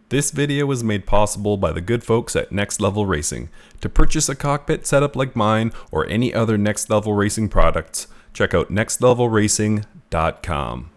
This video was made possible by the good folks at Next Level Racing. To purchase a cockpit setup like mine or any other Next Level Racing products, check out nextlevelracing.com.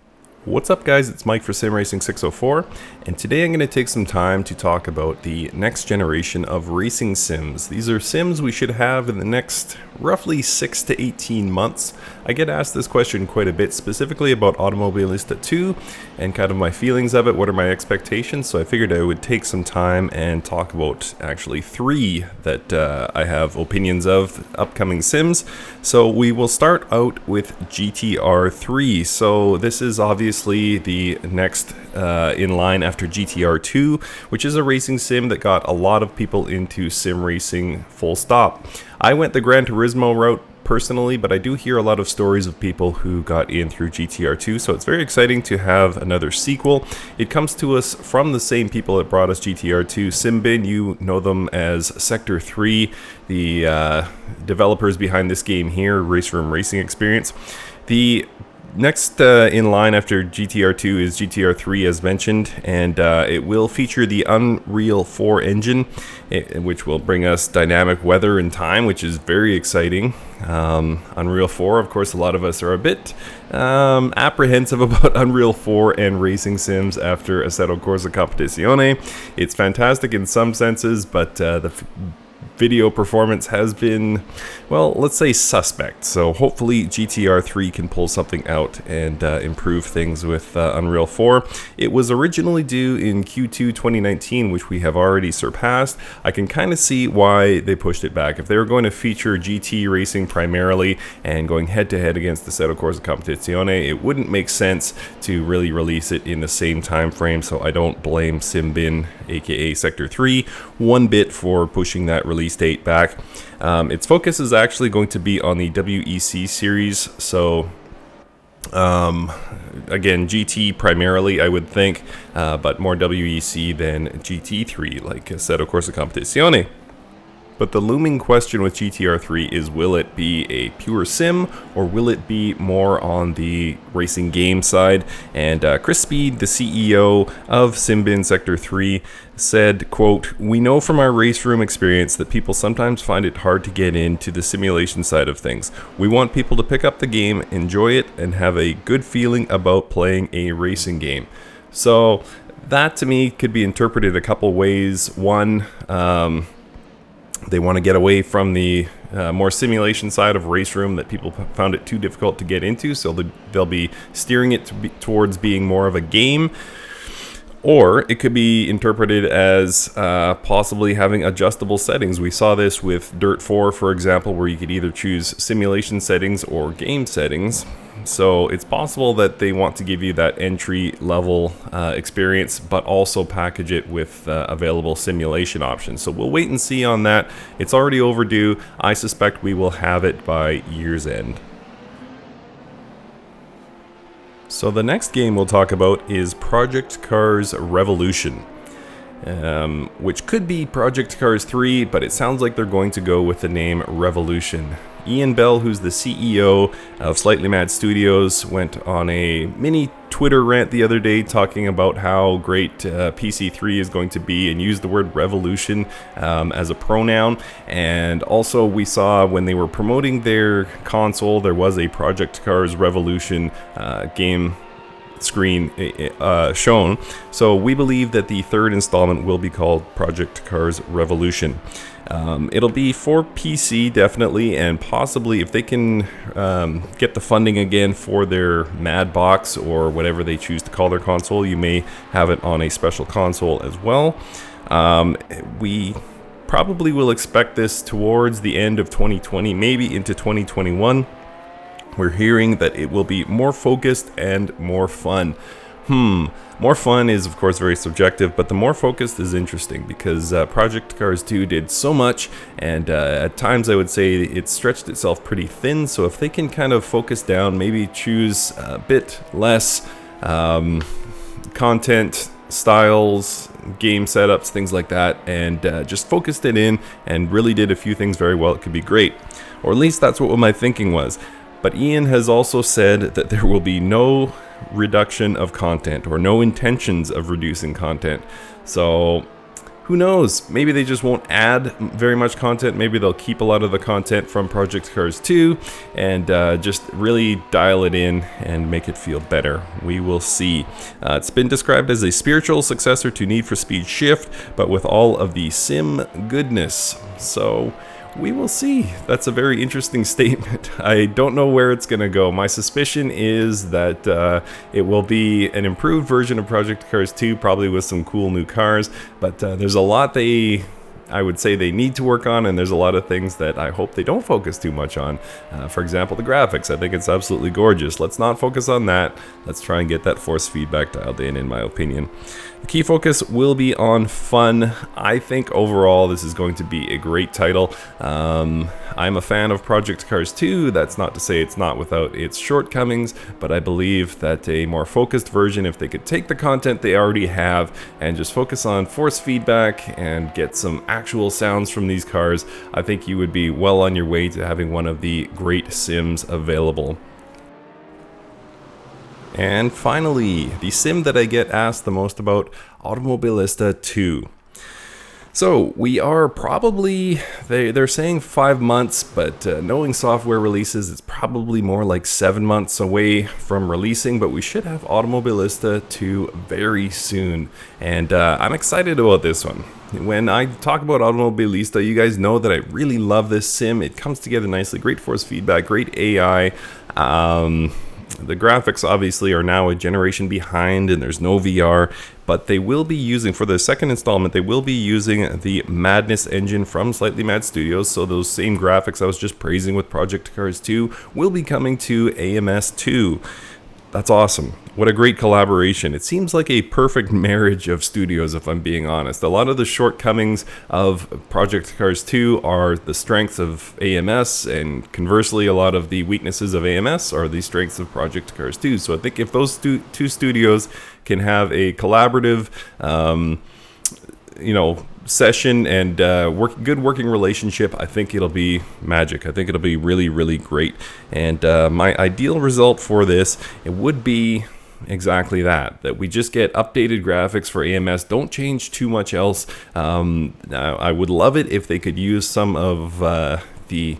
What's up guys, it's Mike for SimRacing604, and today I'm going to take some time to talk about the next generation of racing sims. These are sims we should have in the next roughly 6 to 18 months. I get asked this question quite a bit, specifically about Automobilista 2 and kind of my feelings of it, what are my expectations, so I figured I would take some time and talk about actually 3 that I have opinions of, upcoming sims. So we will start out with GTR 3. So this is obviously the next in line after GTR 2, which is a racing sim that got a lot of people into sim racing full stop. I went the Gran Turismo route personally, but I do hear a lot of stories of people who got in through GTR 2, so it's very exciting to have another sequel. It comes to us from the same people that brought us GTR 2. Simbin, you know them as Sector 3, the developers behind this game here, Race Room Racing Experience. The next in line after GTR 2 is GTR 3 as mentioned, and it will feature the Unreal 4 engine, which will bring us dynamic weather and time, which is very exciting. Unreal 4, of course, a lot of us are a bit apprehensive about Unreal 4 and racing sims after Assetto Corsa Competizione. It's fantastic in some senses, but the video performance has been, well, let's say suspect. So hopefully GTR 3 can pull something out and improve things with Unreal 4. It was originally due in Q2 2019, which we have already surpassed. I can kind of see why they pushed it back. If they were going to feature GT racing primarily and going head-to-head against the Assetto Corsa Competizione, it wouldn't make sense to really release it in the same time frame, so I don't blame Simbin, aka Sector 3, one bit for pushing that release date back. Its focus is actually going to be on the WEC series, so again, GT primarily I would think, but more WEC than GT3 like Assetto Corsa Competizione. But the looming question with GTR 3 is, will it be a pure sim or will it be more on the racing game side? And Chris Speed, the CEO of Simbin Sector 3, said, quote, "We know from our race room experience that people sometimes find it hard to get into the simulation side of things. We want people to pick up the game, enjoy it, and have a good feeling about playing a racing game." So that to me could be interpreted a couple ways. One, they want to get away from the more simulation side of Race Room that people found it too difficult to get into, so they'll be steering it towards being more of a game. Or it could be interpreted as possibly having adjustable settings. We saw this with Dirt 4, for example, where you could either choose simulation settings or game settings. So it's possible that they want to give you that entry-level experience, but also package it with available simulation options. So we'll wait and see on that. It's already overdue. I suspect we will have it by year's end. So the next game we'll talk about is Project Cars Revolution, which could be Project Cars 3, but it sounds like they're going to go with the name Revolution. Ian Bell, who's the CEO of Slightly Mad Studios, went on a mini Twitter rant the other day talking about how great PC3 is going to be and used the word revolution as a pronoun. And also we saw when they were promoting their console, there was a Project Cars Revolution game screen shown. So we believe that the third installment will be called Project Cars Revolution. It'll be for PC definitely, and possibly if they can get the funding again for their Mad Box or whatever they choose to call their console, you may have it on a special console as well. We probably will expect this towards the end of 2020, maybe into 2021. We're hearing that it will be more focused and more fun. More fun is of course very subjective, but the more focused is interesting because Project Cars 2 did so much, and at times I would say it stretched itself pretty thin. So if they can kind of focus down, maybe choose a bit less content, styles, game setups, things like that, and just focused it in and really did a few things very well, it could be great. Or at least that's what my thinking was. But Ian has also said that there will be no reduction of content or no intentions of reducing content. So who knows? Maybe they just won't add very much content. Maybe they'll keep a lot of the content from Project Cars 2 and just really dial it in and make it feel better. We will see. It's been described as a spiritual successor to Need for Speed Shift, but with all of the sim goodness. So we will see. That's a very interesting statement. I don't know where it's going to go. My suspicion is that it will be an improved version of Project Cars 2, probably with some cool new cars, but there's a lot I would say they need to work on, and there's a lot of things that I hope they don't focus too much on. For example, the graphics. I think it's absolutely gorgeous. Let's not focus on that. Let's try and get that force feedback dialed in my opinion. The key focus will be on fun. I think overall this is going to be a great title. I'm a fan of Project Cars 2. That's not to say it's not without its shortcomings, but I believe that a more focused version, if they could take the content they already have and just focus on force feedback and get some actual sounds from these cars, I think you would be well on your way to having one of the great sims available. And finally, the sim that I get asked the most about, Automobilista 2. So we are probably, they're saying 5 months, but knowing software releases, it's probably more like 7 months away from releasing, but we should have Automobilista 2 very soon. And I'm excited about this one. When I talk about Automobilista, you guys know that I really love this sim. It comes together nicely, great force feedback, great AI. The graphics obviously are now a generation behind and there's no VR, but they will be using, for the second installment, they will be using the Madness engine from Slightly Mad Studios, so those same graphics I was just praising with Project Cars 2 will be coming to AMS 2. That's awesome. What a great collaboration. It seems like a perfect marriage of studios, if I'm being honest. A lot of the shortcomings of Project Cars 2 are the strengths of AMS, and conversely, a lot of the weaknesses of AMS are the strengths of Project Cars 2. So I think if those two studios can have a collaborative, session and good working relationship, I think it'll be magic. I think it'll be really, really great. And my ideal result for this, it would be exactly that we just get updated graphics for AMS, don't change too much else. I would love it if they could use some of the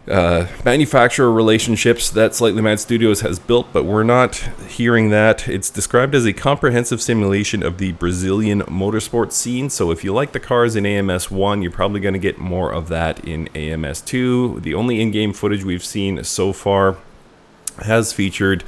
manufacturer relationships that Slightly Mad Studios has built, but we're not hearing that. It's described as a comprehensive simulation of the Brazilian motorsport scene, so if you like the cars in AMS 1, you're probably going to get more of that in AMS 2. The only in-game footage we've seen so far has featured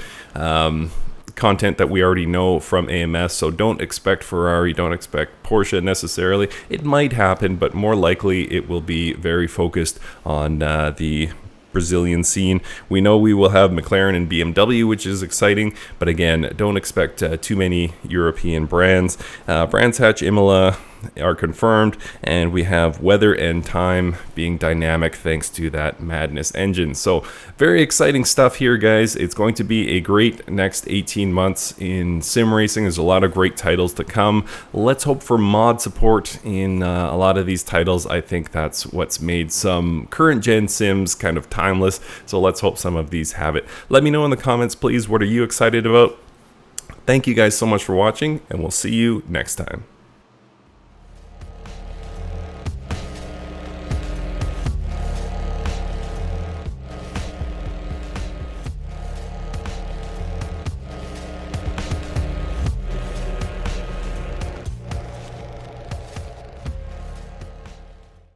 content that we already know from AMS, so don't expect Ferrari, don't expect Porsche necessarily. It might happen, but more likely it will be very focused on the Brazilian scene. We know we will have McLaren and BMW, which is exciting, but again, don't expect too many European brands. Brands Hatch Imola are confirmed, and we have weather and time being dynamic thanks to that Madness engine. So very exciting stuff here, guys. It's going to be a great next 18 months in sim racing. There's a lot of great titles to come. Let's hope for mod support in a lot of these titles. I think that's what's made some current gen sims kind of timeless, so let's hope some of these have it. Let me know in the comments, please, what are you excited about? Thank you guys so much for watching, and we'll see you next time.